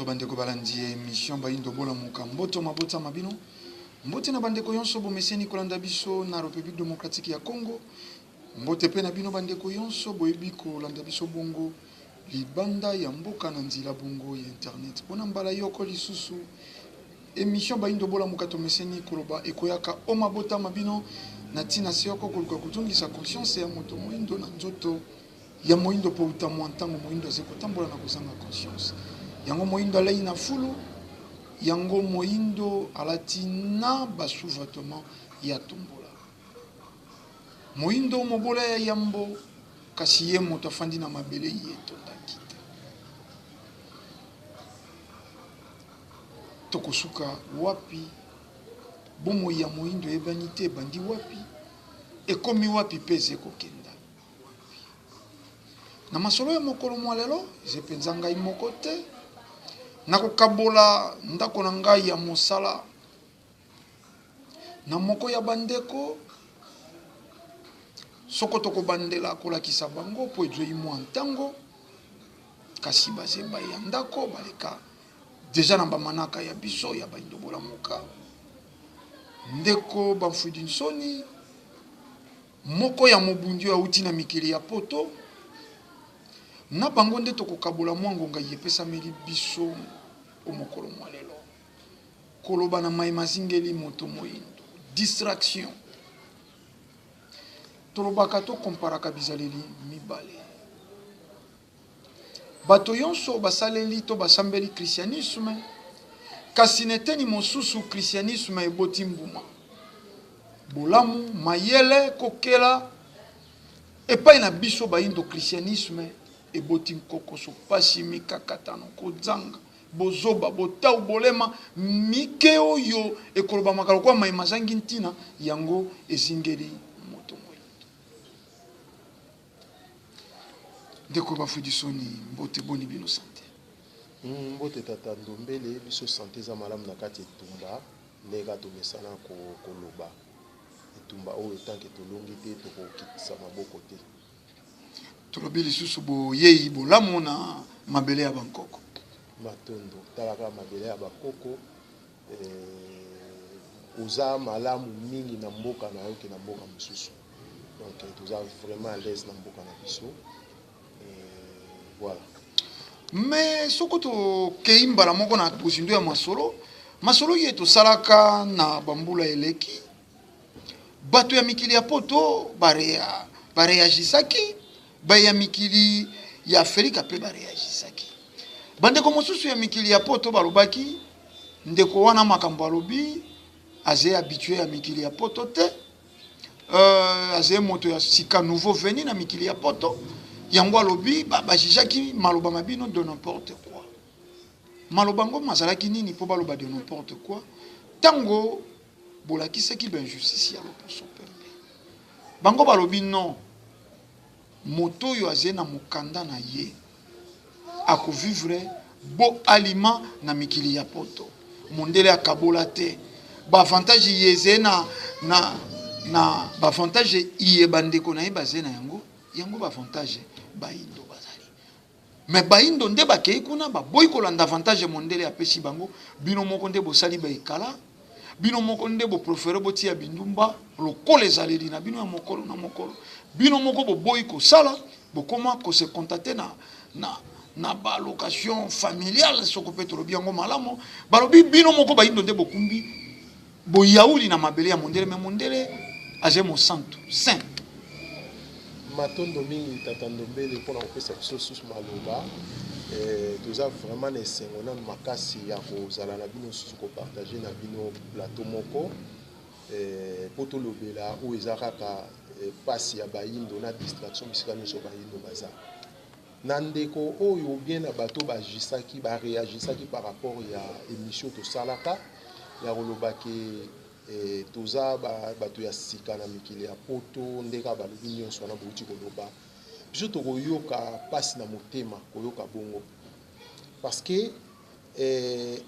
bandeko balandi émission Bayindo bola muka mboto mabota mabino mbote na bandeko yonso bomeseni kolanda biso na République démocratique ya Congo mbote pe na bino bandeko yonso boyebi kolanda biso bongo libanda ya mboka na nzila bongo ya internet bona mbala yoko lisusu émission Bayindo bola muka tomeseni koloba ekoyaka o mabota mabino na tina seyoko koluka kutungisa conscience ya moto moindo na nzoto ya moindo po utamu ntango moindo azeko tambola na kozanga conscience yango moindo alai na fulu yango moindo alatina basouvatement ya tombola moindo mobola ya yambo kasi ye moto afandi na mabele yeto ndakita tokosuka wapi bomo ya moindo ebanite bandi wapi ekomi wapi peze kokenda na masolo ya mokolo mwa lelo zepenza ngai moko te nakokabola ndako na ngai ya mosala na moko ya bandeko soko tokobandela kolakisa bango po ezwei mwa ntango kasi bazeba ya ndako baleka deja na bamanaka ya biso ya Bayindo bola muka ndeko bamfudi nsoni moko ya mobundi auti na mikili ya poto na bango nde tokokabola mwangonga yepesameli biso omokolo mwa lelo koloba na mai mazingeli moto moindo distraction tolobaka tokomparaka bizaleli mibale bato yonso basaleli to basambeli christianisme kasi neteni mosusu christianisme eboti mbuma bolamu mayele kokela epai na biso Bayindo christianisme eboti nkokoso pasi mikakatano kozanga bozoba botau bolema mike oyo ekoloba makalo kwa mai mazangi ntina yango ezingeli moto moindo ndeko bafudi soni mbote boni bino sante mbote tata ndombele biso sante za malamu na kati etumba ndeka tomesana koloba etumba oyo etanke tolongi te tokokitisa maboko te tolobi lisusu boyei bolamu na mabele ya bankoko matondo talaka mabele ya bakoko oza malamu mingi na mboka na yoke na mboka mosusu donc toza vraiment à l'aise na mboka na biso voilà mais soko tokei mbala moko na bozindo ya masolo ye tosalaka na bambula eleki bato ya mikili ya poto bareagisaki baya mikili ya Afrika pe bareagisaki bandeko mosusu ya mikili ya poto balobaki ndeko wana makambo alobi aze habitué ya mikili ya poto te aze moto ya sika nouveau venu na mikili ya poto yango alobi bajijaki maloba mabino de n'importe quoi maloba ngo mazalaki nini po baloba de n'importe quoi tango bolakisaki injustice ya loposo pembe bango balobi non moto yo aze na mokanda na ye ako vivre bo aliment na mikili ya poto mondele akabola te ba avantage yeze na ba avantage iye bandeko na ye baze na yango ba avantage Bayindo bazali mais Bayindo nde bakei kuna ba boy kolanda avantage mondele apesi bango bino moko nde bosali ba ekala bino moko nde bo profere botia bindumba lokola ezaleli na bino ya mokolo na mokolo bino moko bo boy ko sala bokoma ko se contacter na ba location familiale soko petro biango malamo balobi bino moko Bayindo nde bokumbi bo yauli na mabele ya mondele me mondele aje mo santo saint matondo mingi tata ndombele pona kopesa biso susu maloba toza vraiment na esengo nanu makasi ya kozala na bino susu kopartage na bino plateau moko po tolobela oyo eza kaka pasi ya Bayindo na distraction bisika nyonso Bayindo baza na ndeko oyo bien na bato bagisaki bareagisaki par rapport ya émission tosalaka ya kolobaki toza bato ya sika na mikili ya poto ndeka balobi nyonso wana bouti koloba biso tokoyoka pasi na motema koyoka bongo parce que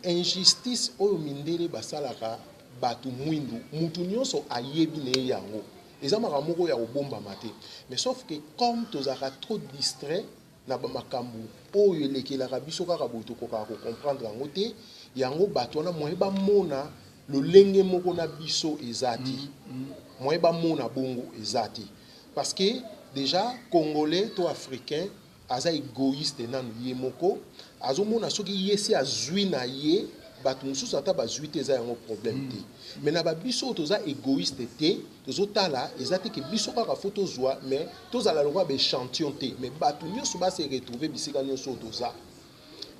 injustice oyo mindele basalaka bato mwindu mutu nyonso ayebi ne yango eza makambo moko ya kobombama te mais sauf que comme tozaka trop distrait na ba makambu oyo elekelaka biso kaka boto koka ko comprendre yango te yango bato wana moye ba mona lolenge moko na biso ezati moye ba mona bongo ezati parce que déjà congolais to africain aza égoïste nanu ye moko azomona soki yesi azwi na ye bato mosusu ata bazwi te eza yango problème te mais na babiso toza égoïste te tozotala eza te ke biso kaka fo tozwa mais tozala lokwa baéchantillon te mais bato nyonso base retrouve bisika nyonso toza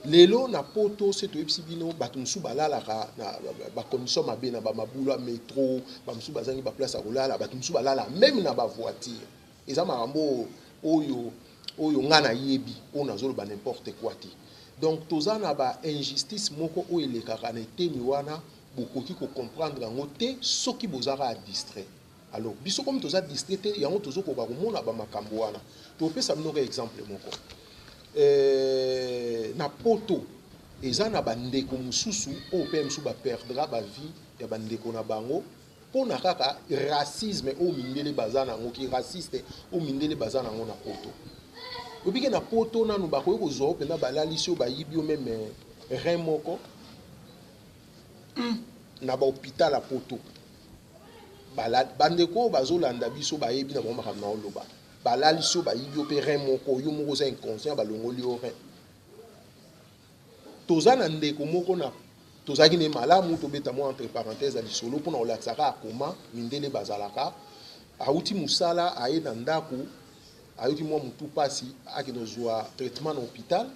lelo na poto se toyebisi bino bato mosusu balalaka na bacondition mabe na bamabulu ya métro bamosusu bazangi baplace ya kolala bato mosusu balala même na bavoiture eza makambo oyo nga na yebi oyo nazoloba n'importe quoi te donc toza na ba injustice moko oyo elekaka na eteni wana bokoki comprendre yango te soki bozaka distrait alors biso comme toza distrait te yango tozokoka komona bamakambo wana topesa binoka exemple moko na poto eza na bandeko mosusu oyo mpe mosusu baperdra bavie ya bandeko na bango mpona kaka racisme oyo mindele baza nango ki raciste oyo mindele baza nango na poto obike na poto nanu bakoki kozwa mpenza balalisi oyo bayibi yo meme rein moko na bahôpital ya poto bandeko oyo bazolanda biso bayebi na bango makambo na oloba balalisi oyo bayibi yo mpe rein moko yo moko oza inconscient balongoli yo rein toza na ndeko moko na tozalaki ne malamu tobeta mwa entre parenthèse ya lisolo mpona kolakisaka akoma mindele bazalaka auti mosala aye na ndako ayuki mwa mutu pasi akende kozwa traitement na hôpital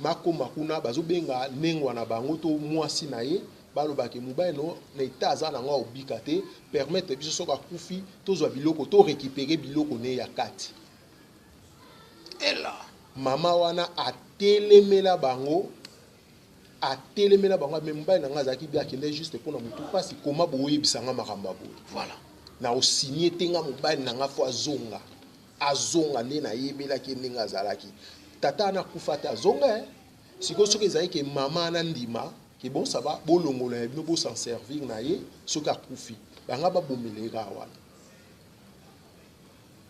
makoma kuna bazobenga nengwa na bango to mwasi na ye balobaki mobali no na eta aza nango obika te permettre biso soki akufi tozwa biloko to récupérer biloko ne ya kati ela mama wana atelemela bango me mobali na nga azalaki bi akende juste mpona mutu pasi koma boyebisanga makambo ya boye voilà na osigné te nga mobali na nga fo azonga nde nayebelaki ndenge azalaki tata ana kufa te azonga sikoyo soki ezalaki ke mama ana ndima ke bosaba bolongola ya bino bosan servir na ye soki akufi banga babomeleka wana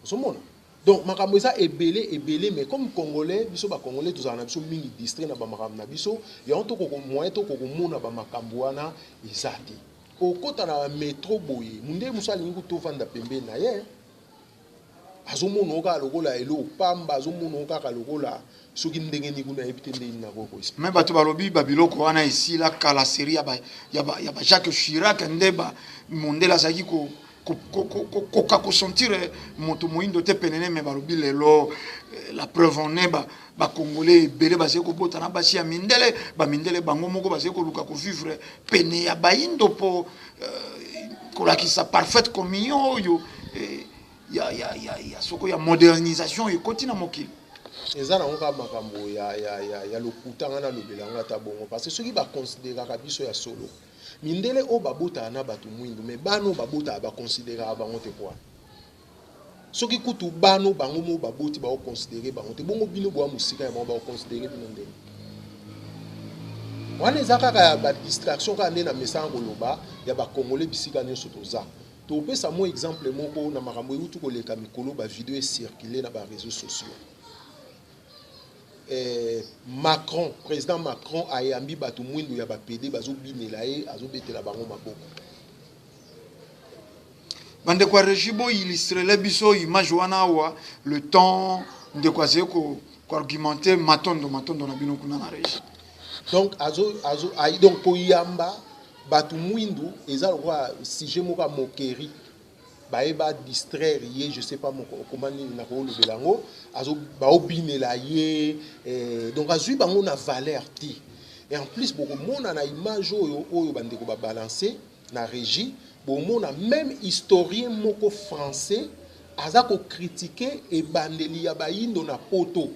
ozomona donc makambo eza ebele mais comme congolais biso bacongolais tozala na biso mingi distrait na bamakambo na biso yango tokomoyen tokokomona bamakambo wana eza te okota na bametro boye munde mosu alingi kutovanda pembeni na ye azomona okaka lokola elo pamba azomona okaka lokola soki ndenge ni kuna yebi te ndenge na koko me bato balobi babiloko wana esila kala série ya ba Jacques Chirac nde ba mondela azalaki koka kosentire moto moyindo te penene me balobi lelo la preuve en est bacongolais ebele bazali kobotana basi ya mindele bamindele bango moko bazali koluka kovivre pene ya bayindo mpo kolakisa parfaite communion oyo ya soko ya modernisation ekoti na mokili eza nango kaka makambo ya lokuta nga nalobelanga ata bongo parce que soki baconsideraka biso ya solo mindele oyo babotaka na bato mwindu me bana oyo babotaka baconsideraka bango te poa soki kutu bana oyo bango mo baboti baoconsidere bango te bongo bino boya mosika ya bango baoconsidere bino ndenge wana eza kaka ya badistraction kaka nde na mesanga koloba ya bacongolais bisika nyonso toza topesa mo exemple moko na makambo eutu koleka mikolo bavideo ecircule na bareseau sociaux Macron, président Macron ayambi bato mwindu ya bapede bazobinela ye azobetela bango maboko bande kwa rejibo illustrele biso image wana wa le temps de kwa zeko ko argumenter matondo na bino kuna na reji donc donc poyamba bato mwindu eza lokwa sujet moko moquerie baeba distraire ye je sais pas comment nini na kolobela ngo azo baobinela ye donc azui bango na valeur ti et en plus bokomona na image oyo bandeko babalancer na régie bomona même historien moko français aza ko critiquer ebandeli ya bayindo na poto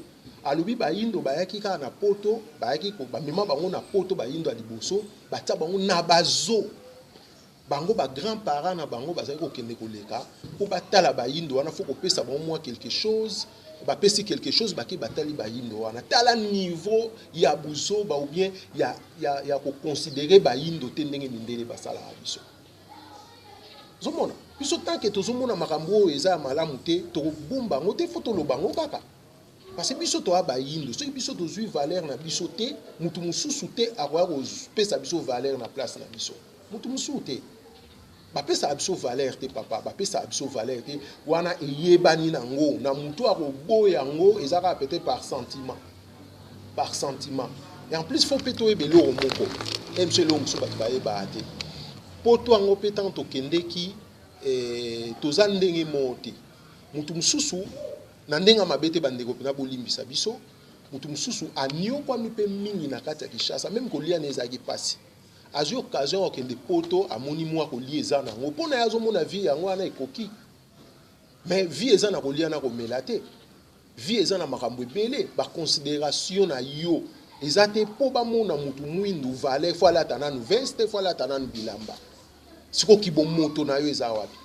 alobi bayindo bayaki kaka na poto bayaki ko bamema bango na poto bayindo ya liboso batia bango na bazo bango ba grand-parents na bango bazali kokende koleka po batala bayindo wana faut kopesa bango mwa quelque chose bapesi quelque chose baki batali bayindo wana tala niveau ya buso ba ou bien ya ko considérer bayindo te ndenge mindele basala biso zomona biso tant que tozomona makambo eza malamu te to bomba ngote faut to lobango kaka parce que biso to aba yindo so biso to zui valeur na biso te mutu mususu te akoya ko pesa biso valeur na place na biso mutu mususu te ba pesa biso valeur te papa ba pesa biso valeur te wana eyebani nango na mutu akoboya yango ezaka peut-être par sentiment et en plus faut peto ebelo moko MC Longso ba baye ba te poto yango petant to kendeki toza ndenge mote mutu mususu na ndenga mabete bandeko pena bolimbisa biso mutu mususu aniokwa mipe mingi na kati ya Kinshasa même kolia nezaki pasi azui occasion okende poto amoni mwa kolia eza nango mpona yazo mona vie yango wana ekoki mais vie eza na kolia na komela te vie eza na makambo ebele ba considération na yo eza te po bamona mutu mwindu valeur fo alata nanu veste fo alata nanu bilamba siko kibomoto na yo eza wapi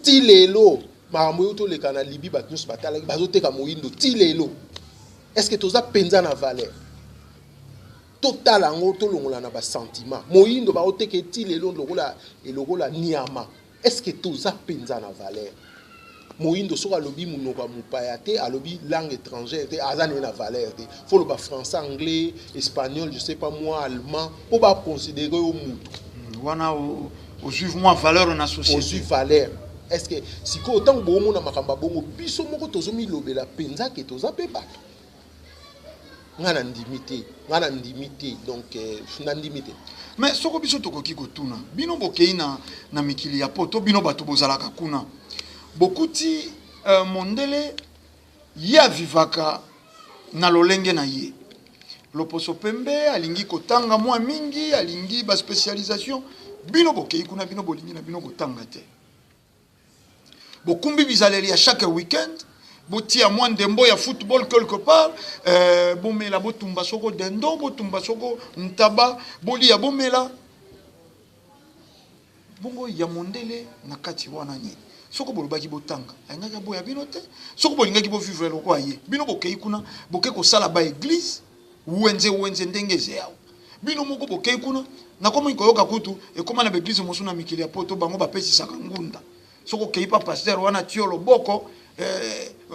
ti lelo makambo oyo toleka na libi bato nyonso batalaki bazoteka moyindo ti lelo est-ce que toza penza na valeur totala yango tolongola na basentiment moyindo baoteka ti lelo elokola niama est-ce que toza penza na valeur moyindo soki alobi monoko ya mopaya te alobi langue étrangère te aza nde na valeur te fo loba français anglais espagnol je sais pas moi allemand mpo baconsidere oyo mutu wana osuivre moi valeur na société ozwi valeur. Est-ce que si ko autant bomo na makamba bongo biso moko tozomi lobela penza ke toza pe bato ngana ndimité donc na ndimité mais soko biso tokoki kotuna bino bokei na mikili ya poto bino bato bozalaka kuna bokuti mondele ya vivaka na lolenge na ye loposo pembe alingi kotanga mwa mingi alingi ba spécialisation bino bokei kuna bino bolingi na bino kotanga te bokumbi bizaleli à chaque week-end botia moins ndembo ya football quelque part bomela botumba soko dendo botumba soko ntaba bolia bomela bongo ya mondele na kati wana ni soko bolobaki botanga ayangaka boya bino te soko bolingaki bo vivre loko aye bino bokei kuna boke ko sala ba église wenze ndengeze yao bino moko bokei kuna na komo ikoyoka kutu e koma na église mosuna mikili ya poto bango bapesi saka ngunda soko kei pa pasteur wana tio loboko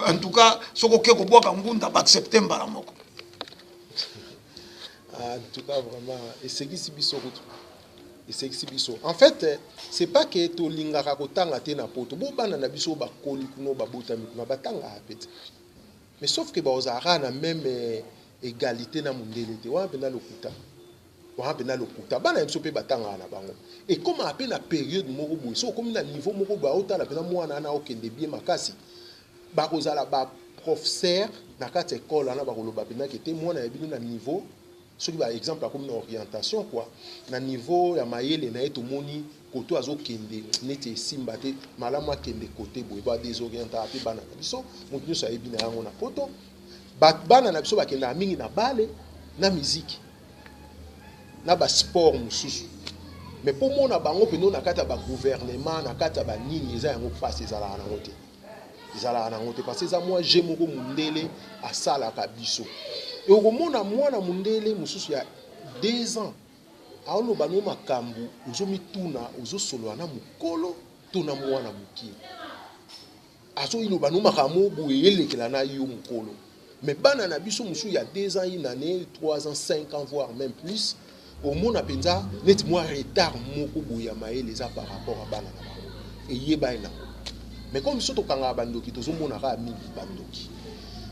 en tout cas soko ke ko boka ngunda ba septembre la moko en tout cas vraiment et c'est qui biso kutu et c'est qui biso en fait c'est pas que to lingaka kotanga te na poto bo bana na biso ba koli kuno ba botami kuna batanga apete mais sauf que ba ozara na même égalité na mundele te wa pena lokuta bana biso pe batanga na bango et comme appelle la période moko boy so comme na niveau moko ba otala pena mwana na okende bien makasi ba kozala ba professeur na kati école na ba koloba pena ke te mwana ya bino na niveau soki ba exemple comme na orientation quoi na niveau ya mayele na eto moni koto azokende neti simba te malamu akende côté boy ba désorienter pe bana biso mutu nyonso ayebi na yango na poto bana na biso bakenda mingi na bale na musique na ba sport mususu mais pour mona bango peno na kata ba gouvernement na kata ba nini eza yango face ezala na ngote parce que ça moi j'ai moko mundele asala ka biso et okomona mwana mundele mususu ya 2 ans aolo bano makambu ozomituna ozosolola na mukolo to na mwana mukie aso ilo bano makambo boyelekela na yo mukolo mais bana na biso mususu ya 2 ans une année 3 ans 5 ans voire même plus au monde a penza net moi retard moko boya maele eza par rapport à bana na bango et yeba ina mais comme biso tokanga bandoki tozomona ka mingi bandoki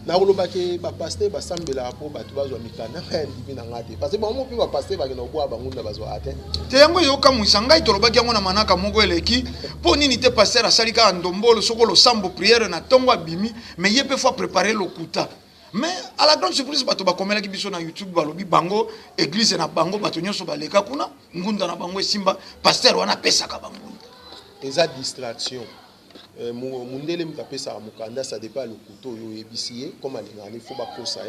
na koloba ke ba pasteur ba sambela po bato bazwa mikana ndimi na ngate parce que bango pe ba pasteur ba kena obwa bango na bazwa ate te yango yoka musangai tolobaki yango na manaka moko eleki po nini te pasteur asalika ndombolo soko lo sambo prière na tongo abimi mais yepe faut préparer lokuta. Mais à la grande surprise bato bakomela ki biso na YouTube balobi bango église na bango bato nyonso baleka kuna ngunda na bango esimba pasteur wana pesa ka bango eza distraction mundele mutapesa mukanda ça dépend le couteau yo ebisiye comme alingani faut ba kosa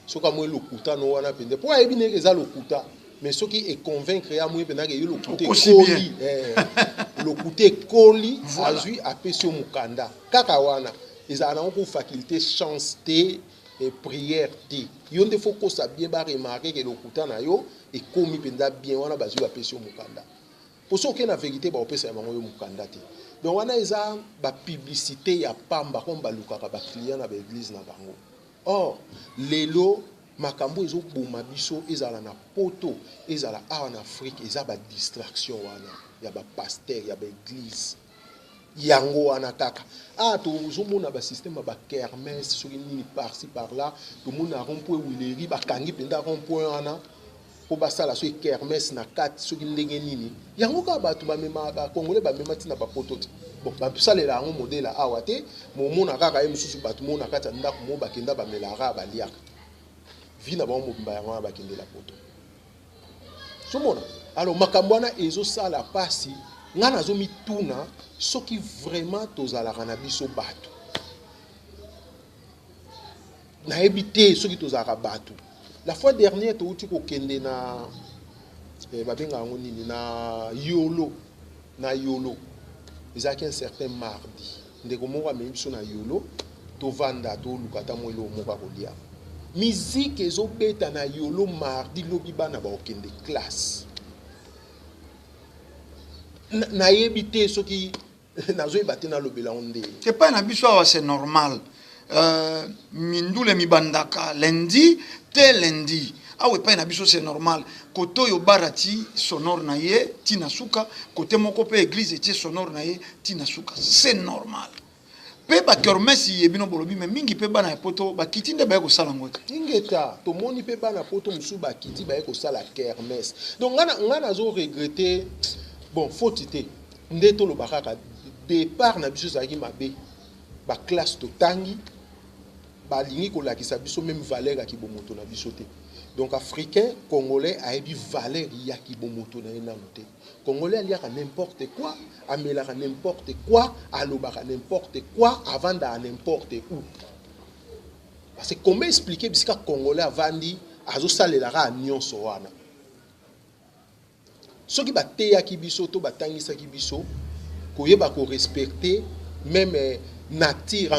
soka mo le couteau no wana pende pour ebine eza le couteau mais ce qui est convaincre ya mo penda ke yo le couteau koli le couteau koli azui apesio mukanda kaka wana eza na ko faculté chance te et prière ti yonde faut que ça bien ba remarquer que le couteau na yo et komi penda bien wana bazui apesio mukanda pour ça que la vérité ba opesa bango yo mukanda te. Donc wana eza ba publicité ya pamba comme ba lukaka ba client na ba église na bango. Or lelo makambo ezo boma biso ezala na poto ezala awa na Afrique eza ba distraction wana ya ba pasteur ya ba église yango wana kaka tozomona ba système ba kermesse soki nini par-ci par-là tomona rond-point Wileri bakangi penda rond-point wana po basala so kermesse na kati soki ndenge nini yango ka bato bamema ba congolais bamema tina ba poto te bon basalela yango modèle awa te momona kaka ye mosusu bato mona kati ndako mo bakenda bamelara baliaka vina ba mobimba yango bakendela poto somona alors makambo wana ezosala pasi nga nazomituna soki vraiment tozalaka na biso bato nayebi te soki tozalaka bato. La fois dernière touti kokende na babenga yango nini na yolo ezaki un certain mardi ndeko moko amemi biso na yolo tovanda tolukata mo elo moko akolia musique ezobeta na yolo mardi lobi bana bakokende classe nayebi te soki nazoyeba te nalobela onde c'est pas na biso awa c'est normal mindule mibandaka lundi te lundi awe pa na biso c'est normal koto yo barati sonore na ye tina suka kote moko pe église tie sonore na ye tina suka c'est normal pe ba kermesse yebino bolobi mais mingi pe bana poto ba kitinde ba ko sala ngote ingeta to moni pe bana poto musu ba kiti ba ko sala kermesse donc ngana zo regretter bon faute te ndeto lo bakaka départ na biso zaki mabe ba classe to tangi ba lingi ko lakisa biso même valeur ya kibomoto na biso te. Donc africain congolais a eu valeur ya kibomoto na nanote. Congolais aliaka n'importe quoi, amelaka n'importe quoi, alobaka n'importe quoi avant d'aller n'importe où. Parce que comment expliquer bisika congolais avandi azo salelaka nyonso wana. Soki bateya ki biso to batangisa ki biso koyeba ko respecter même nature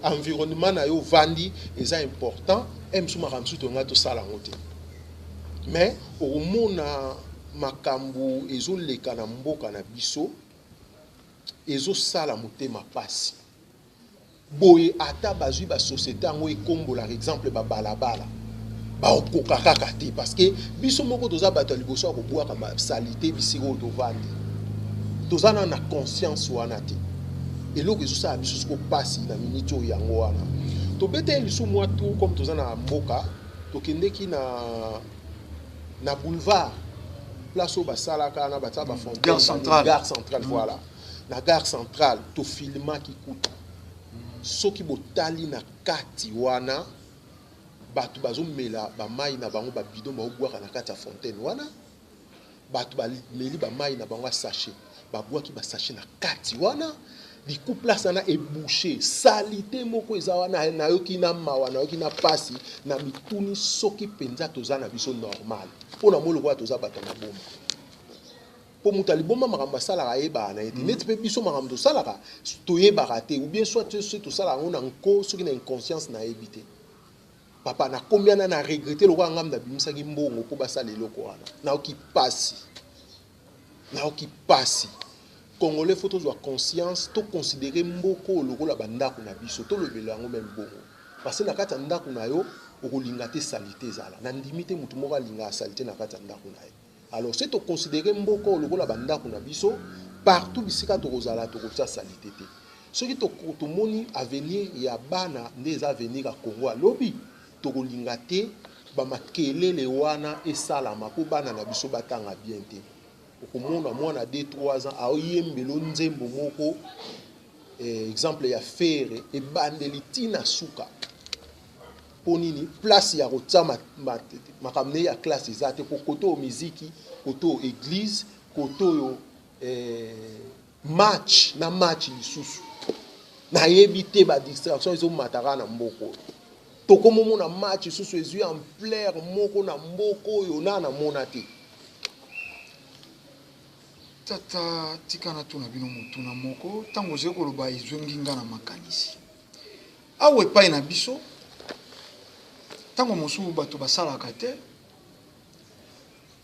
environnement na yo vandi eza important emsuma ramsu to ngato sala ngote mais au mona makambu ezoleka na mboka na biso ezo sala motema pasi boye ata bazui ba société ngo ekombola exemple ba balabala ba okoka kaka te parce que biso moko toza bato liboso ko boaka ma salité bisiko to vandi tozana na conscience wana te eloko ezosala biso siko pasi na miniti oyo yango wana tobete lisu mwa tout comme toza na mboka tokendeki na boulevard place oyo basalaka na batia bafontaine gare centrale voilà na gare centrale tofilmaki kuta soki botali na kati wana bato bazomela bamai na bango babidon baobwaka na kati ya fontaine wana bato bameli bamai na bango sachet babwaki basachet na kati wana di coup place na ebouché salité moko eza wana na yoki na mawa na yoki na pasi na mituni soki penza toza na biso normal pona moloko toza bata na bomba po mutali bomba makambo salaka yeba na ete neti pe biso makambo to salaka to yeba raté ou bien soit to sala ngona nko soki na inconscience na ebité papa na combien na regretter lokwa ngam na bimisa ki mbongo po basala eloko wana na yoki pasi Congolais faut avoir conscience to considérer mboko lokola bandako na biso to lobela ngo même bongo parce que na kata ndako na yo okolinga te salité zala na ndimite mutu moko alinga salité na kata ndako na ye alors c'est to considérer mboko lokola bandako na biso partout bisika to kozala to kotia salité te soki to moni avenir ya bana ndeza avenir a Congo alobi to kolinga te ba makelele wana esalama ko bana na biso batanga bien te okomona mwana 2-3 ans aoyembelo nzembo moko exemple ya fere e bandeli tina suka ponini place ya kotsama makamne ya classe ezate po koto muziki koto église koto yo match lisusu na yebite ba distraction ezo mataka na mboko tokomona match lisusu ezui en plaire moko na mboko yo na mona te tata tikana tuna bino mutuna moko tango ze koloba izwengi nga na makanisi awe pai na biso tango mosusu bato basalaka te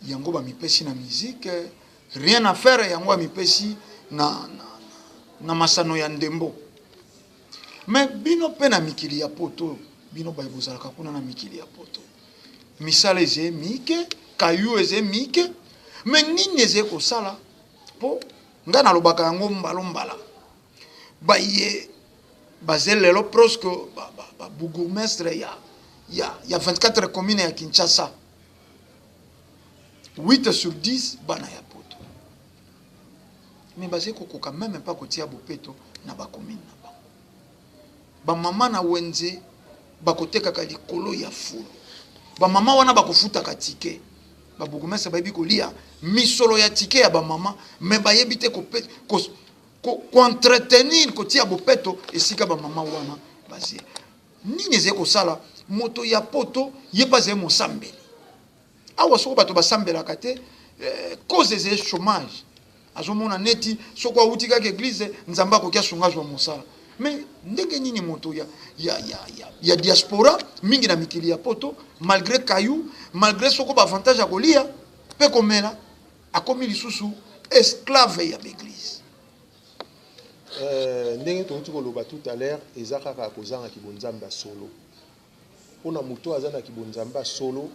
yango bamipesi na musique rien à faire yango mipesi na masano ya ndembo. Mais bino pe na mikili ya poto, bino ba bozalaka kuna na mikili ya poto. Misala eze mike, kayu eze mike, mais nini eze ko sala po nga na lobaka yango mbala. Ba ye bazelelo presque ba bourgmestre ya 24 communes ya Kinshasa. 8 sur 10 bana ya poto. Mais basé koko quand même pas kotia bopeto na ba commune na ba. Ba mama na wenze bakoteka ka likolo ya fulu. Ba mama wana bakofuta ka tike. Ba bourgmestre ba yebi kolia misolo ya tike ya ba mama, mais ba yebi te ko entretenir kotia bopeto esika ba mama wana basé. Nini ezeko sala moto ya poto yebaze mo sambeli. Awa soko bato basambela kate cause des chômage. Azomona neti soko auti ka église nzamba ko kia sungazwa mosala. Mais ndenge nini moto ya diaspora mingi na mikili ya poto malgré kayu, malgré soko ba avantage akolia pe komela akomi lisusu esclave ya l'église. Ndenge tonti koloba tout à l'heure ezaka ka kozanga kibonzamba solo. Pona moto azana kibonzamba solo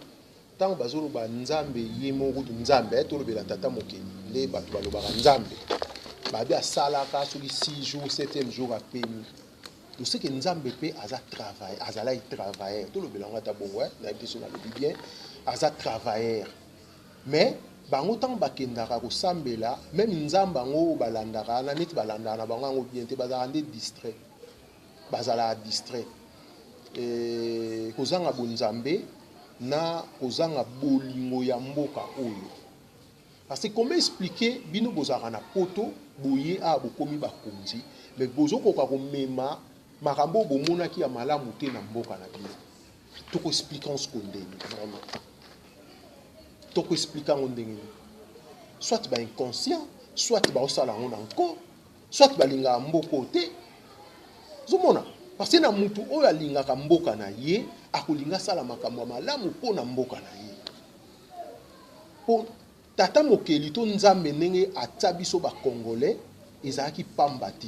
tant bazolo ba nzambe ye moko tu nzambe to lobela tata mokeni le bato baloba nzambe ba bia sala ka soki 6 jours 7e jour a peni to ce que nzambe pe aza travail azala travailleur to lobela ngata bongo na biso na lobi bien aza travailleur mais bango tant bakendaka ko sambela même nzamba ngo balandaka na neti balandaka na bango ngo bien te bazala ndé distrait bazala distrait kozanga bonzambe na kozanga bolingo ya mboka oyo. Parce que comment expliquer bino bozaka na poto boye a bokomi bakonzi mais bozo koka ko mema makambo bomona ki ya malamu te na mboka na bino. Toko expliquer ce qu'on dit vraiment. Toko expliquer on ndenge. Soit ba inconscient, soit ba osala on encore, soit ba linga mboko te. Zomona parce que na mutu oyo alingaka mboka na ye akolinga sala makambo malamu po na mboka na ye. Po tata mokeli to nzambe ndenge atia biso ba congolais ezalaki pamba te.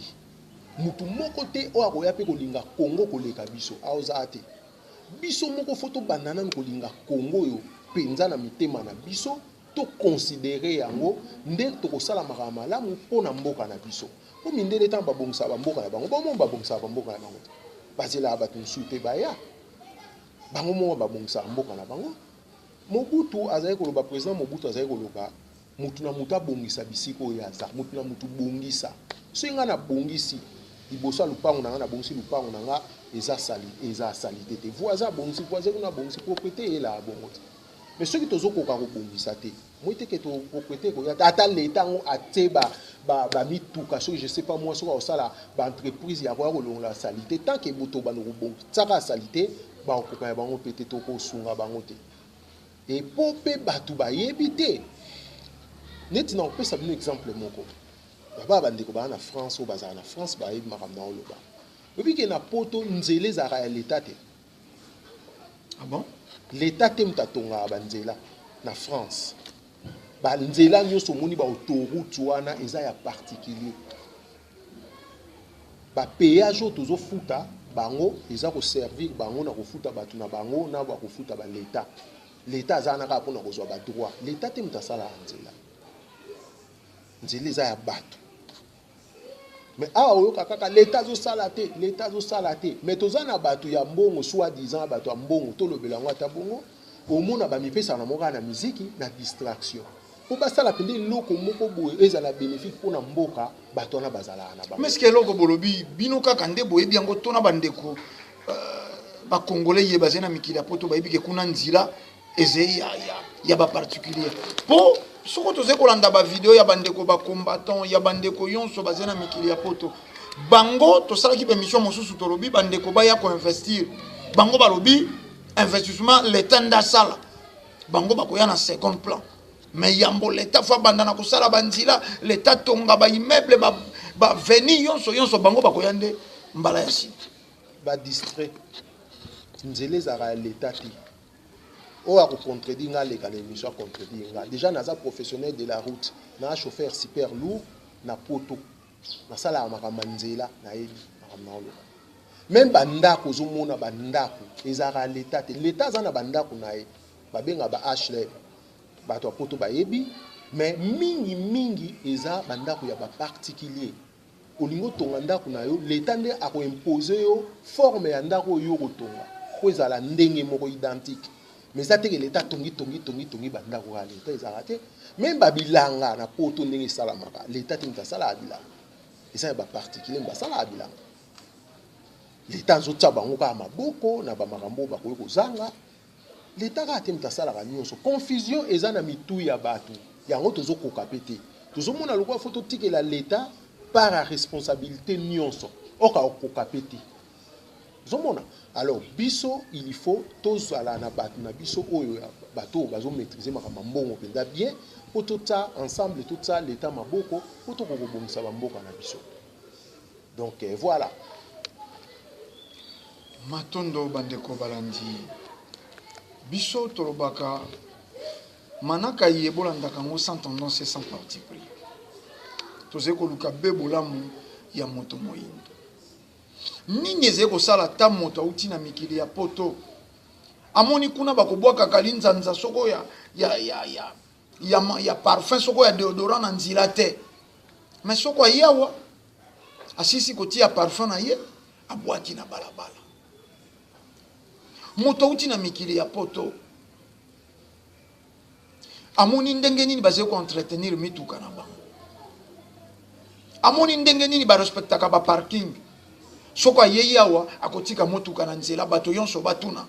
Mutu moko te oyo akoya pe kolinga Congo koleka biso aoza te. Biso moko foto banana kolinga Congo yo penza na mitema na biso to considérer yango nde to kosala makambo malamu po na mboka na biso. Po mindele tamba bongisa ba mboka na bango ba momba bongisa ba mboka na bango. Bazela ba tunsuite baya. Bango mo ba bongisa mboka na bango. Mobutu azali koloba président Mobutu azali koloba mutu na mutu abongisa bisiko ya za mutu na mutu bongisa. So nga na bongisi liboso lupango na nga na bongisi lupango na nga eza salite te. Voisin bongisi voisin na bongisi propriété ela bongo. Mais ceux qui tozo koka ko bongisa te. Moi te ke to propriété ko ya ata l'état ngo ateba ba mituka so je sais pas moi so sala ba entreprise ya ko la salite tant que boto ba no bon tsaka salite ba ko ka bango pété to ko sunga bango te. Et popé batu ba yebite. Neti na on peut ça un exemple moko. Ba bandeko ba na France ou bazana France ba yeb makamna oloba. Obi ke na poto nzele za ya l'état te. Ah bon? L'état te mtatonga ba nzela na France. Ba nzela nyoso moni ba autoroute wana eza ya particulier. Ba péage tozo futa bango eza ko servir bango na ko futa batu na bango na ba ko futa ba l'état. L'état azana ka pona kozwa ba droit. L'état te mtasala nzela. Nzela eza ya batu. Mais awa kaka l'état zo salate, l'état zo salate. Mais tozana batu ya mbongo soi-disant batu ya mbongo to lobela ngata bongo. Omona ba mipesa na moka na muziki na distraction. Po basala pende loko moko boye ezala bénéfique pona mboka bato na bazala na ba. Mais ce que loko bolobi bino kaka nde boye biango tona bandeko ba congolais yebaze na mikili poto ba yebike kuna nzila eze ya ba particulier. Po soko toze kolanda ba video ya bandeko ba combattant ya bandeko yonso bazena mikili ya poto. Bango to sala ki émission mosusu to lobi bandeko ba ya ko investir. Bango ba lobi investissement l'état nda sala. Bango ba ko ya na second plan. Mais yambo l'état fa bandana ko sala banzila l'état tonga ba immeuble ba veni yonso bango ba ko yande mbala ya site. Ba distrait. Nzele za l'état ti. Oh, à contredire les émission contredire. Déjà, naza professionnel de la route, na chauffeur super lourd, na poto, na sala makamanzela, na ebi, makamnaolo. Même bandako zomona bandako, ezara l'état, l'état zana bandako na e, babenga ba HLE, bato poto ba ebi, mais mingi eza bandako ya ba particulier. Olingo tonga ndako na yo, l'état nde ako imposer yo forme ya ndako yo kotonga, ko ezala ndenge moko identique. Mais ça te que l'état tongi banda ko l'état ezarate même babilanga na poto ndenge salamaka l'état tinta sala bilanga et ça ba particulier ba sala bilanga l'état zotsa bango ka maboko na ba makambo ba ko zanga l'état ka tinta sala ka nyonso confusion eza na mitu ya batu yango tozo koka pete tozo mona lokwa photo tikela l'état par la responsabilité nyonso oka koka pete zomona. Alors, biso, il faut tous à la biso bateau, bazo maîtriser ma mbongo penda bien, pour tout ça ensemble, tout ça l'état maboko, pour tout qu'on ça mboko na biso. Donc voilà. Matondo bandeko balandi. Biso tolobaka manaka yebolanda kango sans tendance et sans parti pris. Tozeko luka bebolamu ya moto moyindo. Nini ezeko sala ta moto auti na mikili ya poto amoni kuna bakobwaka kalinza nza soko ya parfum soko ya deodorant na nzila te mais soko yawa asisi kotia parfum na ye abwaki na balabala moto auti na mikili ya poto amoni ndenge nini bazeko entretenir mituka na bango amoni ndenge nini ba respectaka ba parking soko yeye awa akotika motuka na nzela bato yonso batuna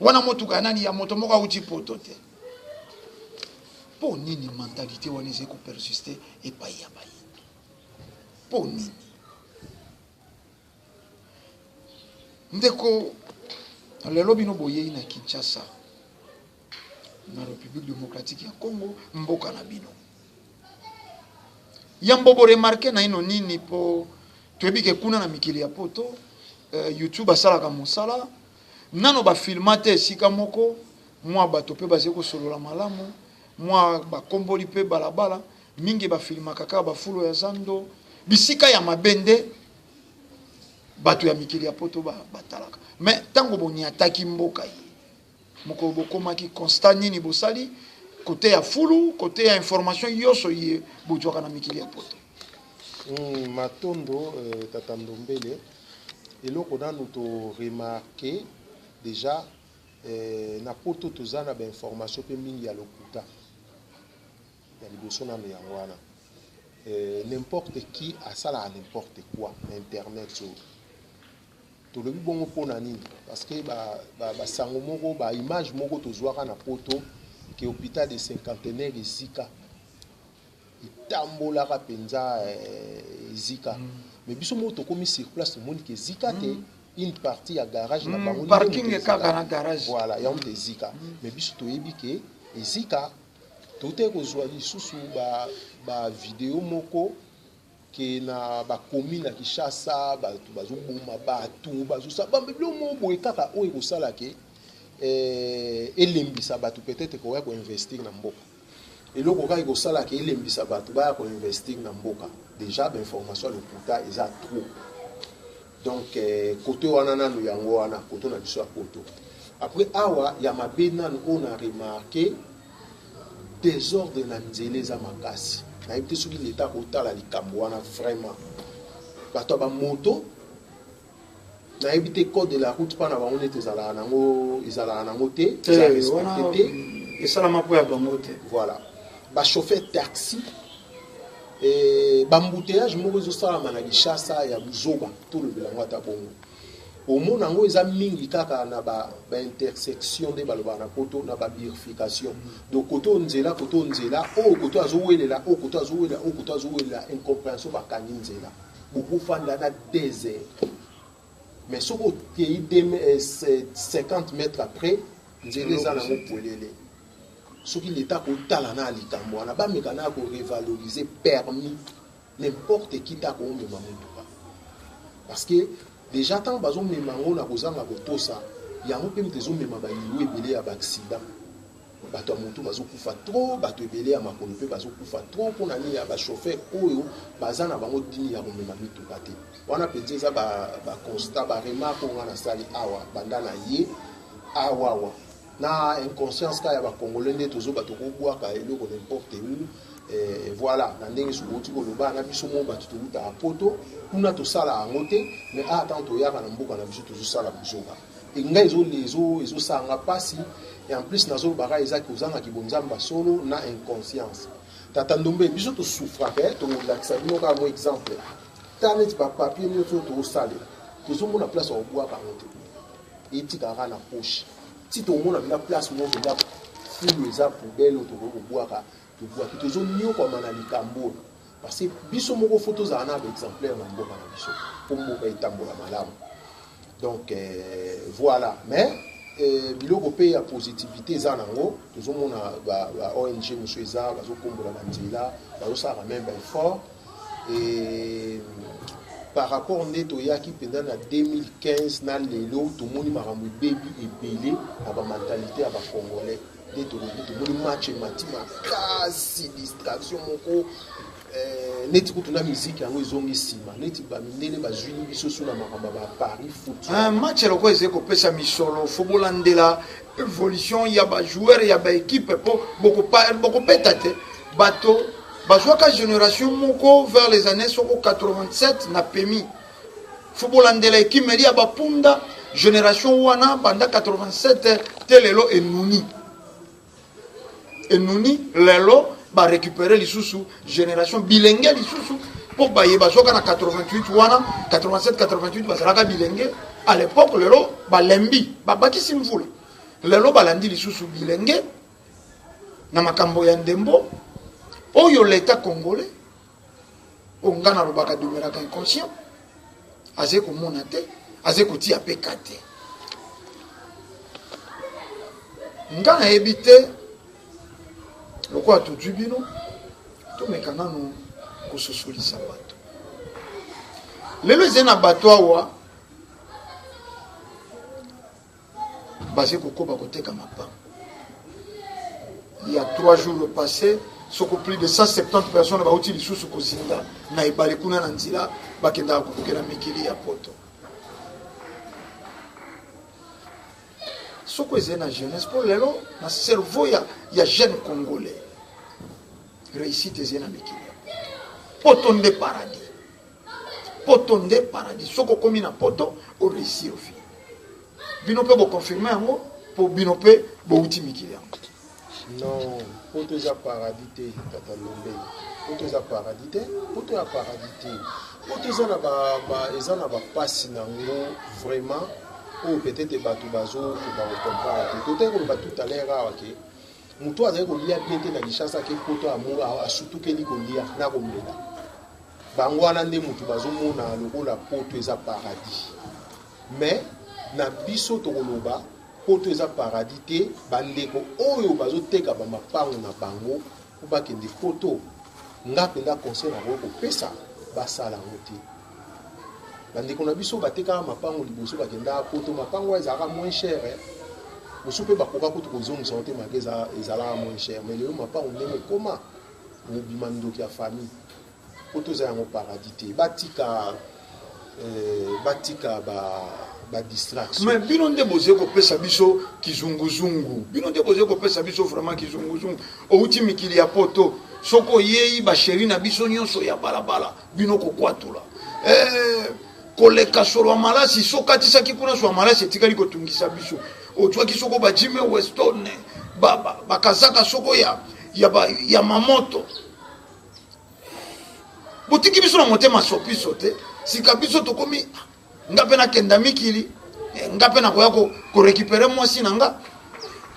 wana motuka nani ya moto moko uti poto te po nini mentalité wana eze ko persister et pa ya bayi po nini ndeko lelo bino boyei na Kinshasa na République démocratique ya Congo mboka na bino yambo bo remarquer na ino nini po tuebike kuna na mikili ya poto YouTube asalaka mosala nano ba filmate esika moko mwa bato pe bazeko solola malamu mwa ba komboli pe balabala mingi ba filmaka kaka ba fulo ya zando bisika ya mabende bato ya mikili ya poto batalaka mais tango boni ataki mboka yi moko bokomaki constat nini bosali côté ya fulu côté ya information yoso yi botwaka na mikili ya poto. Matondo tatandombele eloko nanu to remarqué déjà na poto tozana ba information pe mingi ya lokuta ya liboso nanu yango wana n'importe qui asala à n'importe quoi na internet so tolobi bongo pona nini parce que ba sango moko ba image moko tozwaka na poto ke hôpital de cinquantenaire Zika itambolaka penza Zika mais biso moto komi sur place moni ke Zika te une partie ya garage na bango parking e kaka na garage voilà ya onde Zika mais biso toyebi ke Zika tote kozwa lisusu ba vidéo moko ke na ba commune na Kinshasa bazoboma batu bazosa ba bilo mo boye kaka oyo kosala ke elembisa batu peut-être ko ya ko investir na mboka eloko kaka kosala ke elembisa batu ba ya ko investir na mboka déjà ba information le puta eza trop donc côté wana nanu yango wana côté na biso ya poto après awa ya mabena on a remarqué désordre na nzela eza makasi na yebite soki l'état kotala likambo wana vraiment bato ba moto na yebite code de la route pa na bango nete ezalaka nango te eza respecté te esalama po ya bango te voilà ba chauffeur taxi bambouteillage moko ezosalama na Kinshasa ya buzoba tolobela yango ata bongo omona yango eza mingi kaka na ba intersection nde balobaka na poto na ba bifurcation donc koto nzela oyo koto azowelela oyo koto azowelela incompréhension bakangi nzela bokofanda na désert mais soki okei 50 mètres après nzela eza nango polele soki l'état kotala na likambo wana bameka na korevaloriser permis n'importe qui ta komema motuka parce que déjà tant bazomema ngo na kozanga kotosa yango mpe mite ezomema baliyo ebele ya baaccident bato ya motu bazokufa trop, bato ebele ya makolo mpe bazokufa trop mpona nini ya bachauffeur oyo baza na bango dini ya komema mituka te. Wana mpenza eza baconstat baremarke oyo nga nasali awa banda na ye awawa na inconscience ka ya bacongolais nde tozoba tokobwaka eloko n'importe où. Voilà, na ndenge sokoti koloba na biso mo bato tokutaka poto kuna tosala yango te, mais ata toyaka na mboka na biso tozosala bisoka enga ezosanga pasi. Et en plus nazolobaka eza kozangaki bonzamba solo na inconscience. Tata Ndombe biso tosouffraka tolakisa bino kaka mo exemple ta neti bapapier nyonso tozosala tozomona place ya kobwaka yango te etikaka na poche ti tomona bila place moko eza fulu eza poubele oyo tokoki kobwaka tobwaki tozoniokama na likambo parce que biso moko fo tozala na baexemplaire na mboka na biso mpo mboka etambola malamu. Donc voilà, mais biloko pe ya positivité eza nango tozomona ba ONG mosusu eza bazokombola banzela bazosala même effort. Et par rapport nde toyaki mpenza na 2015 na lelo tomoni makambo ebebi ebele na bamentalité ya bacongolais nde tomoni match emati makasi distraction moko neti kutuna musique yango ezongi nsima neti bamindele bazwini biso so na makambo ba Paris foot match eloko eze kopesa misolo fo bolandela évolution ya bajoueur ya baéquipe po bokopeta te bato bazwaka génération moko vers les années 87 na pemi fo bolandela ekimeli ya bapunda génération wana banda 87 te lelo enuni lelo ba récupérer lisusu génération bilenge lisusu pour baye bazoka na 88 wana 87 88 bazalaka bilenge à l'époque lelo balembi babakisi mvula lelo balandi lisusu bilenge na makambo ya ndembo oyo l'état congolais ongana lobaka demeuraka inconscient aze komona te aze kotia peka te ngana ebite lokwa tozwi bino tomeka nano kososolisa bato lelo eze na bato awa baze kokoba koteka mapango. Il y a 3 jours passés soko plus de 170 personnes bauti lisusu kozinda na ebale kuna na nzila bakenda kokela mikili ya poto soko eze na jeunesse pour lelo na cerveau ya jeune congolais réussite eze na mikili ya poto nde paradis soko komi na poto o réussir au fin bino pe bo confirmer yango po bino pe bo uti mikili yango. Non, poto eza paradis te Tata Ndombe. Poto eza paradis te, poto ya paradis te. Poto eza na ba pasi nango vraiment ou peut-être bato bazo ko ba comprendre. Tote ko ba tout à l'heure awa ke muto azali ko lia bien te na lishasa ke poto amour a surtout ke li ko lia na ko mbela. Bango wana nde mutu bazo mona lokola poto eza paradis. Mais na biso to koloba poto eza paradis te bandeko oyo bazoteka bamapango na bango po bakende poto nga mpenza conseil na bango kopesa basala yango te bandeko na biso batekaka mapango liboso bakendaka poto mapango ezalaka moins cher mosu mpe bakoka kutu kozongisa ngo te maka ezalaka moins cher mais lelo mapango ndenge ekoma mobima ndoki ya famille poto eza yango paradis te batika ba distraction. Mais bino nde boze ko pesa biso kizunguzungu. Bino nde boze ko pesa biso vraiment kizunguzungu. Outi mikili ya poto. Soko yei ba sheri na biso nyonso ya balabala. Bino ko kwatula. Koleka solo malasi soka tisaki kuna so malasi etikali ko tungisa biso. Otwa kisoko ba Jimmy Weston ba kazaka soko ya mamoto. Botiki biso na motema sopiso te. Sika biso tokomi ngape na kenda mikili ngape na koya ko récupérer mwasi nanga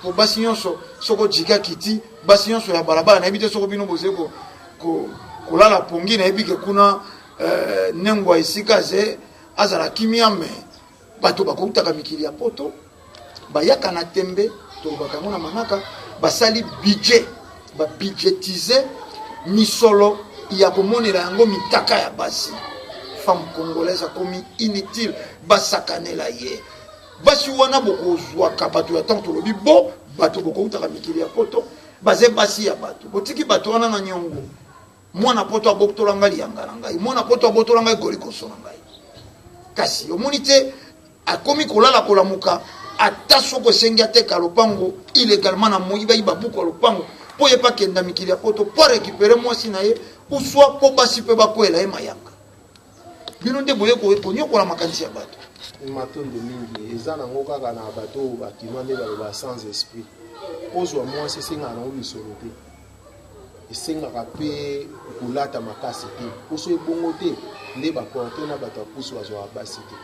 po basi nyonso soko jika kiti basi nyonso ya balabala na ebite soko bino boze ko lala pongi na ebike kuna nengwa isika ze azala kimia me bato bakutaka mikili ya poto bayaka na tembe to bakango na manaka basali budget ba budgetiser misolo ya komonela yango mitaka ya basi femme congolaise comme inutile basakanela ye basi wana bokozwa kabato ya tanto lobi bato kokouta mikili ya poto baze basi ya bato botiki bato wana na nyongo mwana poto abotola ngali yanga na ngai mwana poto abotola ngai golikoso na ngai kasi omoni te akomi kolala kolamuka ata soko sengi ateka lopango illégalement na moyiba iba buko lopango po ye pa kenda mikili ya poto po récupérer mwasi na ye ou soit po basi pe bakwela ye mayanga bino nde boye konyokola makanisi ya bato matondo mingi eza nango kaka na bato bakima nde baloba sans esprit kozwa mwasi esengaka nango lisolo te esengaka mpe kolata makasi te poso ebongo te nde baporte na bato ya pusu bazwaka basi te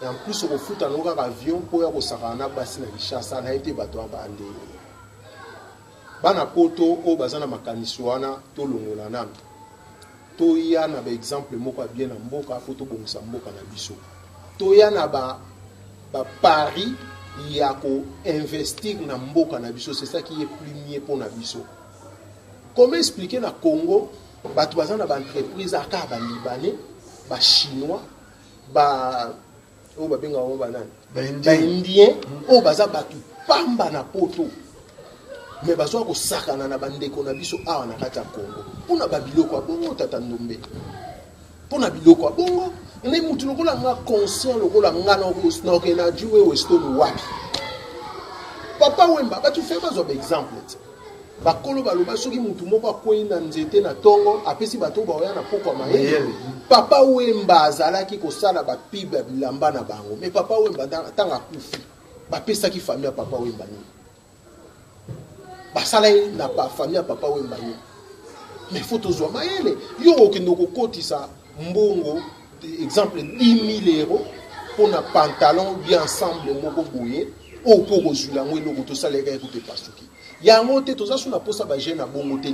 en plus okofuta nango kaka avion mpo ya kosakana na basi na Kinshasa na ye te bato ya bande bana poto oyo baza na makanisi wana tolongola nano toya na baexemple moko abie na mboka fo tobongisa mboka na biso toya na bapari ya koinvestir na mboka na biso c'est ça qui est premier mpo na biso. Comment expliquer na Congo bato baza na baentreprise aka balibanais bachinois oyo babenga bango banani baindien oyo baza bato pamba na poto mais bazwa kosakana na bandeko na biso awa na kati ya Congo mpona babiloko ya bongo tata Ndombe mpona biloko ya bongo nde mutu lokola nga conscient lokola nga na okena jiwe weston wapi papa wemba bato fe bazwa baexemple te bakolo baloba soki mutu moko akwei na nzete na tongo apesi bato baoya na poko ya mayele papa wemba azalaki kosala bapibe ya bilamba na bango mais papa wemba ntango akufi bapesaki famille ya papa wemba nini basala na famille ya papa wemba nini mais faut tozwa mayele yo okende kokotisa mbongo exemple 10 000 € pour un pantalon bien ensemble moko boye o pour kozula ngo eloko tosaleka ekote pasuki yango te toza suna posa ba jeune na bongo te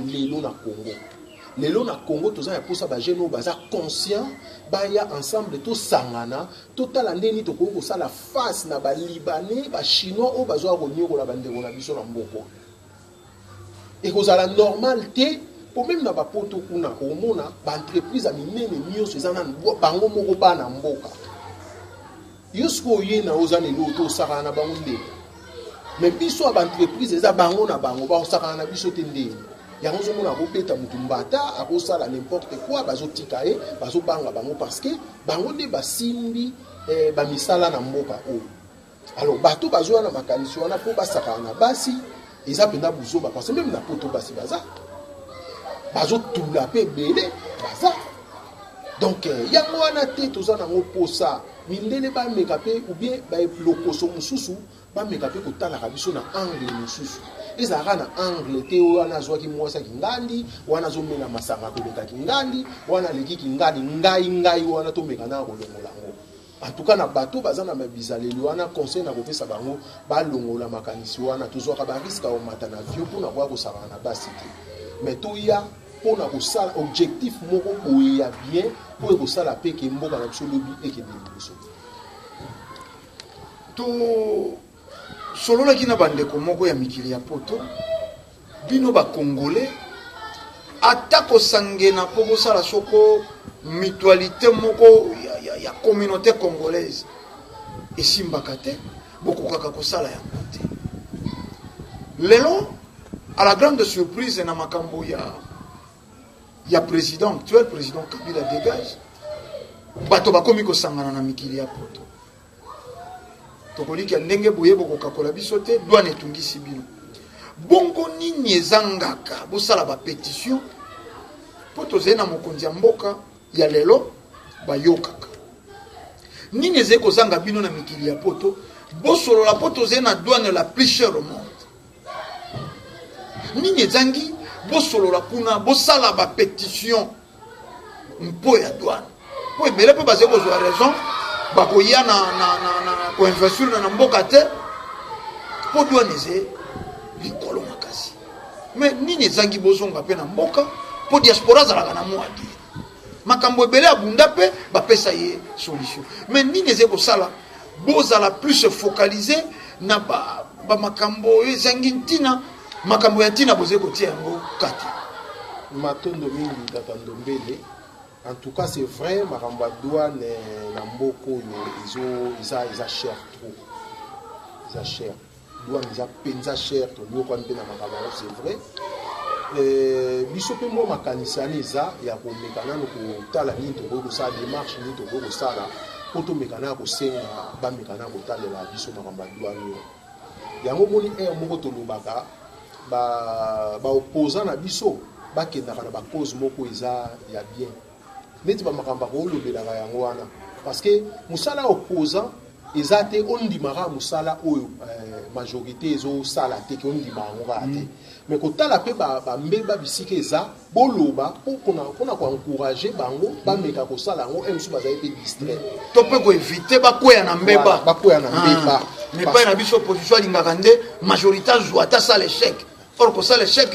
lelo na Congo toza ya posa ba jeune baza conscient ba ya ensemble to sangana totala ndeni to ko sala face na ba libanais ba chinois o bazwa ko nyokola bandeko na biso na mboko et kozala normal te pour même na ba poto kuna omona ba entreprise a minene nyonso ezana bango moko bana mboka yusko yena ozane loto saka na bango nde mais biso ba entreprise eza bango na bango ba saka na biso te nde yango zo mona ko beta mutu mbata akosala n'importe quoi bazotika ye bazobanga bango parce que bango nde basimbi ba misala na mboka o alors bato bazwa na makanisi wana po basaka na basi eza penda buzoba parce que même na poto basi baza bazo tula pe belé baza donc yango wana te toza nango posa mindele ba meka pe ou bien ba lokoso mususu ba meka pe kotalaka biso na angle mususu ezalaka na angle te wana azwaki mwasa kingandi wana azomela masanga koleka kingandi wana leki kingandi ngai wana tomeka na kolongola ngo en tout cas na bato baza na mabizaleli wana conseil na kopesa bango balongola makanisi wana tozwaka bariske omata na vio mpona koya kosaka na basi te mais toya mpona kosala objectif moko boye ya bien po ekosala mpe ke mboka na biso lobi ekende liboso to sololaki na bandeko moko ya mikili ya poto bino bakongole ata kosangena mpo kosala soko mutualité moko ya communauté congolaise esimbaka te bokokaka kosala yango te lelo à la grande surprise na makambo ya président actuel président Kabila dégage bato bakomi kosangana na mikili ya poto tokoliki ndenge boye bokokakola biso te douane etungisi bino bongo nini ezangaka bosala bapétition po tozali na mokonzi ya mboka ya lelo bayokaka nini ezali kozanga bino na mikili ya poto bosolola po tozali na douane la plus chère au monde nini ezangi bosolola kuna bosala bapétition mpo ya douane po ebele mpe bazali kozwa raison bakoya na koinvestir na mboka te po douane eze likolo makasi mais nini ezangi bozonga mpe na mboka po diaspora azalaka na mwadi makambo ebele abunda mpe bapesa ye solution mais nini eze kosala bozala plus focalisé na bamakambo oyo ezangi ntina makambo ya ntina bozali kotia yango kati matondo mingi tata Ndombele. En tout cas, c'est vrai, makambo ya douane na mboko yo eza cher trop. Eza cher. douane eza penza cher to yo kwa mpena makabaro c'est vrai biso pe mo makanisa eza ya ko mekana no ko tala ni to ko sa démarche ni to ko sala po to mekana ko senga ba mekana ko tala la biso makamba douane yango moni moko to lobaka ba opposant na biso ba kenda kana ba cause moko eza ya bien neti ba makamba ko lobelaka yango wana parce que musala opposant ezate ondimara musala oyo majorité ezo sala te ke ondimara ngo ate mais ko tala pe ba mbeba bisika eza boloba pona ko encourager bango ba meka ko sala ngo emsu baza pe distrait to pe ko éviter ba koya na mbeba mais pas na biso opposition lingaka nde majorité jouata ça l'échec or ko ça l'échec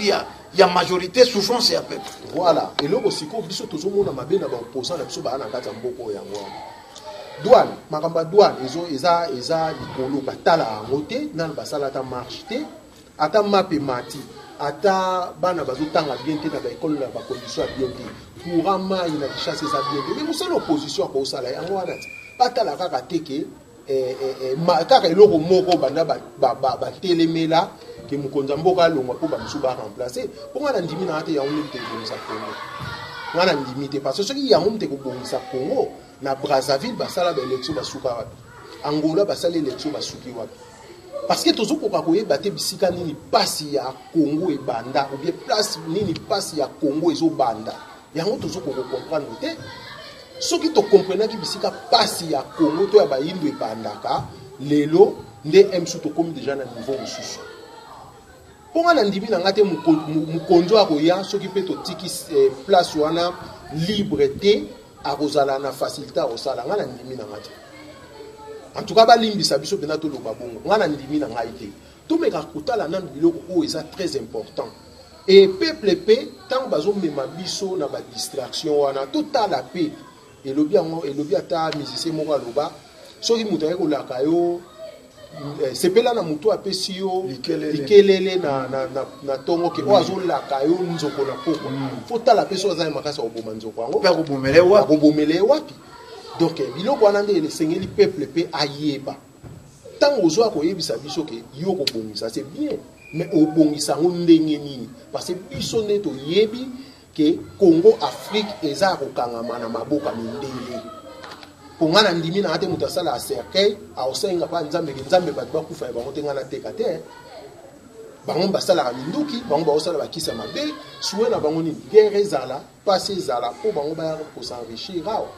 ya majorité souffrance ya peuple voilà et loko siko biso tozomona mabe na ba opposant na biso ba na kata mboko yango douane makamba douane eza likolo batala yango te nano basala ata marche te ata mape mati ata bana bazotanga bien te na baekole na bacondition ya bien te courant mai na bichasse eza bien te mais mosala opposition akosala yango wana te batala kaka te ke kaka eloko moko banda batelemela ke mokonzi ya mboka alongwa mpo bamosu baremplace mpo nga na ndimi na ate yango nde mute kobongisa congo nga na ndimi te parce que soki yango mute kobongisa congo na Brazzaville basala ba élection basuka wapi Angola basala élection basuki wapi parce que tozokoka koyeba te bisika nini pasi ya Congo e banda ou bien place nini pasi ya Congo ezo banda yango tozokoka comprendre te soki to comprendre ki bisika pasi ya Congo to ya bayindo e bandaka lelo nde emsu to komi déjà na niveau mosusu ponga na ndimi na ngate mukonzo akoya soki pe to tiki place wana libre te akozala na facilité akosala nga na ndimi na ngati en tout cas balimbisa biso pena to loba bongo nga na ndimi na ngai te to meka kotala nanu biloko oyo eza très important et peuple pe tant bazomema biso na ba distraction wana totala pe elobi ata musicien moko aloba soki moto aye kolaka yo sepela na moto apesi yo likelele na tongo ke oyo azolaka yo nzoko na poko fo tala pe so aza makasi akoboma nzoko yango mpe akobomele wapi donc biloko wana nde esengeli peuple pe ayeba ntango ozwa koyebisa biso ke yo kobongisa c'est bien mais obongisa yango ndenge nini parce que biso nde toyebi ke Congo Afrique eza kokangama na maboka mindele ponga na ndimi na ate moto asala cercueil aosenga pa nzambe bato bakufa bango te nga na teka te bango basalaka minduki bango baosala bakisa mabe suwe na bango nini guerre ezala pasi ezala mpo bango baya kosenrichir awa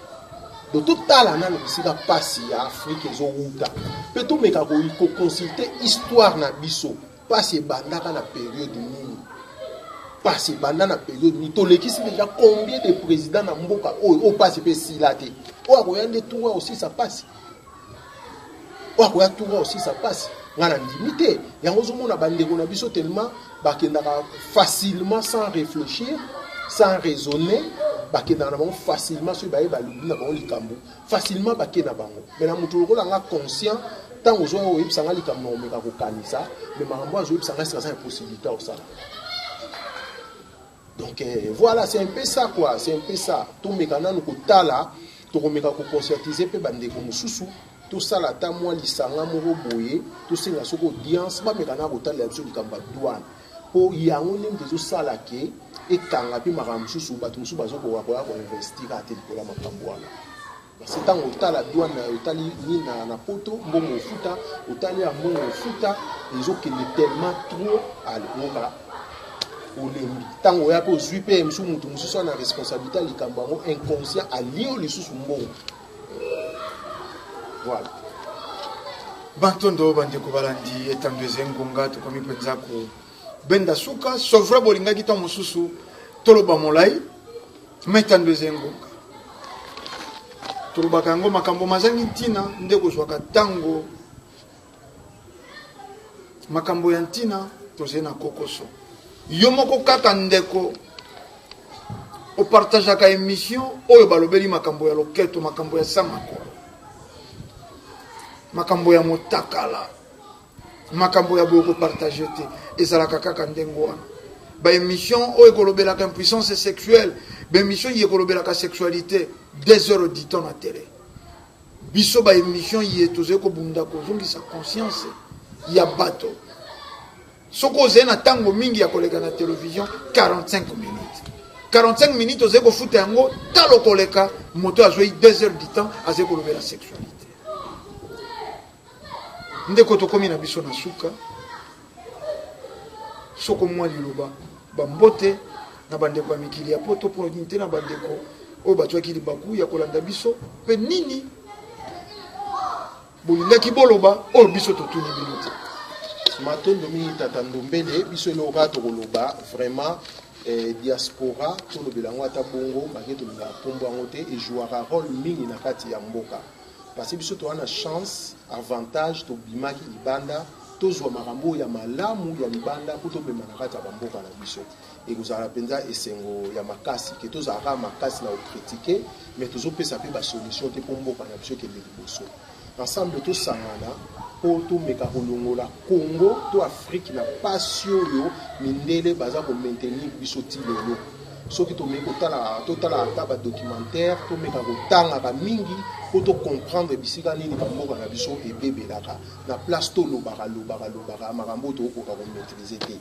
do totala nano bisika pasi ya Afrique ezowuta mpe tomeka koconsulte histoire na biso pasi ebandaka na période nini pasi ebanda na période nini tolekisi déjà combien de présidents na mboka oyo pasi mpe sila te oyo akoya nde tour aussi ça passe oyo akoya tour aussi ça passe nga na ndimi te yango ozomona bandeko na biso tellement bakendaka facilement sans réfléchir sans raisonner bakendaka na bango facilement soki bayeba lobi na bango likambo facilement bakenda bango mais na moto lokola nga conscient ntango ozwa oyebisa nga likambo na omeka kokanisa mais makambo azoyebisa nga sikaza impossibilité osala donc voilà c'est un peu ça quoi c'est un peu ça tomeka nanu kotala tokomeka kokonscientiser pe bandeko mosusu tosala ata mwa lisanga moko boye tosenga soko audience bameka na kotalela biso likambo ya douane mpo yango ndenge tozosala ke ekanga mpe makambo mosusu bato mosusu bazokoka koya koinvestir ate likolo ya makambo wana parce ntango otala douane na otali nini na poto mbongo ofuta otali ya mbongo ofuta ezokende tellement trop alonga olembi ntango oya mpe ozwi mpe mosusu moto mosusu ana responsabilité ya likambo yango inconscient alio lisusu mbongo voilà bantondo bandeko balandi etando eza engonga tokomi mpenza kobenda suka sovra bolingaki ntango mosusu toloba molai ma etando eza engonga tolobaka yango makambo mazangi ntina nde kozwaka ntango makambo ya ntina tozali na kokoso yo moko kaka ndeko opartageaka émission oyo balobeli makambo ya loketo makambo ya samakolo makambo ya motakala makambo ya boyo kopartage te ezalaka kaka ndenge wana baémission oyo ekolobelaka impuissance sexuelle baémission ye ekolobelaka sexualité 2 heures du temps na télé biso baémission ye tozali kobunda kozongisa conscience ya bato soko ozena tango mingi ya koleka na télévision 45 minutes 45 minutes oze ko futa yango talo koleka moto azoi 2 heures du temps aze ko lobela sexualité ndeko to komi na biso na suka soko mwa liloba bambote na bandeko ya mikili ya poto pour unité na bandeko o batwaki libaku ya kolanda biso pe nini bolingaki boloba o biso totuni bino matondo mingi tata ndombele biso eloko tokoloba vraiment diaspora tolobela yango ata bongo bake tolinga pombo yango te ejouaka rôle mingi na kati ya mboka parce que biso toza na chance avantage tobimaki libanda tozwa makambo ya malamu ya libanda po tobema na kati ya bamboka na biso ekozala mpenza esengo ya makasi ke tozalaka makasi na okritike mais tozopesa mpe basolution te mpo mboka na biso ekende liboso ensemble tosangana po tomeka kolongola Congo to Afrique na pasi oyo mindele baza komaintenir biso ti lelo soki tomeki totala ata badocumentaire tomeka kotangaka mingi po tocomprendre bisika nini bamboka na biso ebebelaka na place tolobaka makambo tokokoka komaîtrise te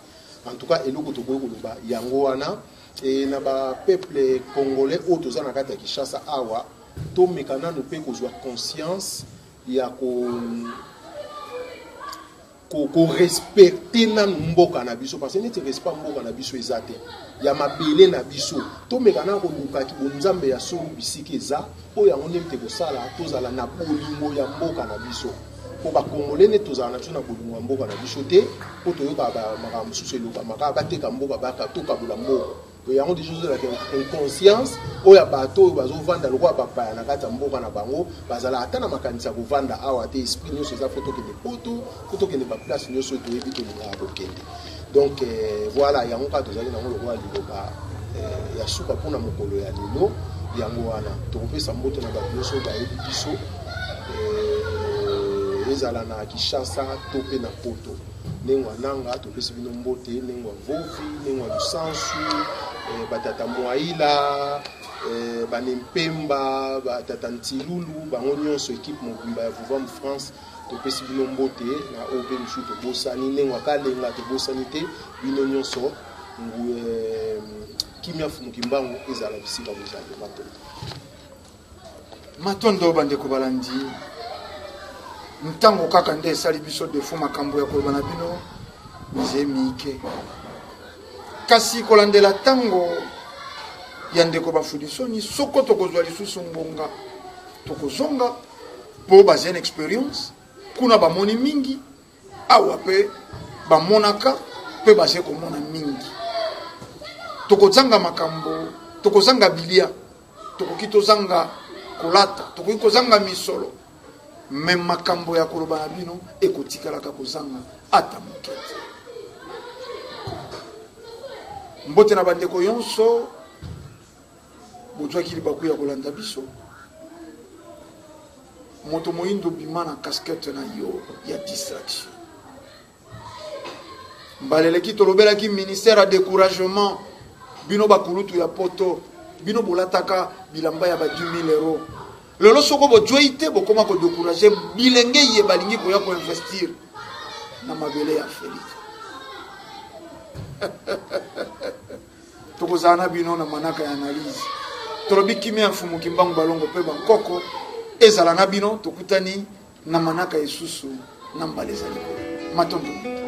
en tout cas eloko tokoki koloba yango wana na bapeuple congolais oyo toza na kati ya Kinshasa awa tomeka nano mpe kozwa conscience ya ko respecter na mboka na biso parce que neti respect mboka na biso eza te ya mabele na biso tomeka na kolukaki bonzambe ya solo bisiki eza oyo yango nde mte kosala tozala na bolingo ya mboka na biso po bakongole ne tozala na biso na bolingo ya mboka na biso te po toyoka makambo mosusu elobamaka bateka mboka tokabola mboka yango des choses la inconscience oya bato oyo bazovanda lokwa bapaya na kati ya mboka na bango bazala ata na makanisa kovanda awa te esprit nyonso eza foto kende poto foto kende baplace nyonso toyebi tolingaka kokende donc voilà yango kaka tozali nango lokwa liloba ya suka mpona mokolo ya lelo yango wana tokopesa mbote na bato nyonso bayebi biso ezala na Kinshasa to mpe na poto ndenge wananga topesi bino mbote ndenge wa vovi ndenge wa lusansu batata mwaila banempemba batata ntilulu bango nyonso ekipe mobimba ya Vuvam France topesi bino mbote na oyo mpe misu tobosani ndenge wakalenga tobosani te bino nyonso kimia fumuki mbango ezala bisika bozali matondo bandeko balandi ntango kaka nde esali biso defo makambo ya koloba na bino mike kasi kolandela tango ya ndeko bafudisoni soko tokozwa lisusu ngonga tokozonga po bazene experience kuna bamoni mingi awa pe bamonaka pe baze komona mingi tokozanga makambo tokozanga bilia tokoki tozanga kolata tokoki kozanga misolo même makambo ya koloba na bino ekotikalaka kozanga ata mokete mbote na bandeko yonso bozwaki libaku ya kolanda biso moto moyindo bima na casquette na yo ya distraction mbaleleki tolobelaki ministère ya découragement bino bakulutu ya poto bino bolataka bilamba ya ba 10 000 euros lelo soko bozwei te bokoma ko décourager bilenge ye balingi koya ko investir na mabele ya Félix tokozana bino na manaka ya analyse tolobi kimia mfumu kimbangu balongo pe bankoko ezala na bino tokutani na manaka esusu na mbaleza liko matondo